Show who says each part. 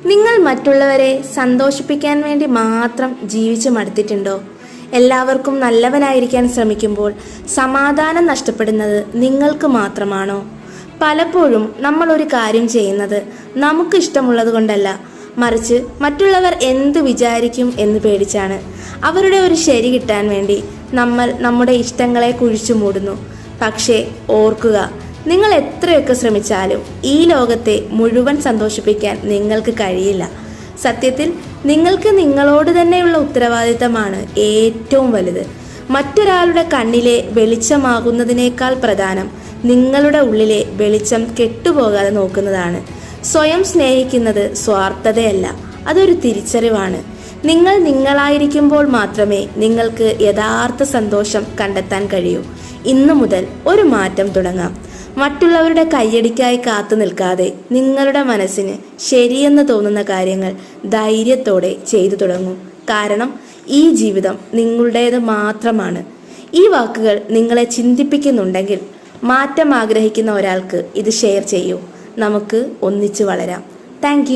Speaker 1: നിങ്ങൾ മറ്റുള്ളവരെ സന്തോഷിപ്പിക്കാൻ വേണ്ടി മാത്രം ജീവിച്ചു മടുത്തിട്ടുണ്ടോ? എല്ലാവർക്കും നല്ലവനായിരിക്കാൻ ശ്രമിക്കുമ്പോൾ സമാധാനം നഷ്ടപ്പെടുന്നത് നിങ്ങൾക്ക് മാത്രമാണോ? പലപ്പോഴും നമ്മൾ ഒരു കാര്യം ചെയ്യുന്നത് നമുക്ക് ഇഷ്ടമുള്ളത് കൊണ്ടല്ല, മറിച്ച് മറ്റുള്ളവർ എന്ത് വിചാരിക്കും എന്ന് പേടിച്ചാണ്. അവരുടെ ഒരു ശരി കിട്ടാൻ വേണ്ടി നമ്മൾ നമ്മുടെ ഇഷ്ടങ്ങളെ കുഴിച്ചു മൂടുന്നു. പക്ഷേ ഓർക്കുക, നിങ്ങൾ എത്രയൊക്കെ ശ്രമിച്ചാലും ഈ ലോകത്തെ മുഴുവൻ സന്തോഷിപ്പിക്കാൻ നിങ്ങൾക്ക് കഴിയില്ല. സത്യത്തിൽ നിങ്ങൾക്ക് നിങ്ങളോട് തന്നെയുള്ള ഉത്തരവാദിത്തമാണ് ഏറ്റവും വലുത്. മറ്റൊരാളുടെ കണ്ണിലെ വെളിച്ചമാകുന്നതിനേക്കാൾ പ്രധാനം നിങ്ങളുടെ ഉള്ളിലെ വെളിച്ചം കെട്ടുപോകാതെ നോക്കുന്നതാണ്. സ്വയം സ്നേഹിക്കുന്നത് സ്വാർത്ഥതയല്ല, അതൊരു തിരിച്ചറിവാണ്. നിങ്ങൾ നിങ്ങളായിരിക്കുമ്പോൾ മാത്രമേ നിങ്ങൾക്ക് യഥാർത്ഥ സന്തോഷം കണ്ടെത്താൻ കഴിയൂ. ഇന്നു മുതൽ ഒരു മാറ്റം തുടങ്ങാം. മറ്റുള്ളവരുടെ കയ്യടിക്കായി കാത്തു നിൽക്കാതെ നിങ്ങളുടെ മനസ്സിന് ശരിയെന്ന് തോന്നുന്ന കാര്യങ്ങൾ ധൈര്യത്തോടെ ചെയ്തു തുടങ്ങൂ. കാരണം ഈ ജീവിതം നിങ്ങളുടേത് മാത്രമാണ്. ഈ വാക്കുകൾ നിങ്ങളെ ചിന്തിപ്പിക്കുന്നുണ്ടെങ്കിൽ മാറ്റം ആഗ്രഹിക്കുന്ന ഒരാൾക്ക് ഇത് ഷെയർ ചെയ്യൂ. നമുക്ക് ഒന്നിച്ചു വളരാം. താങ്ക്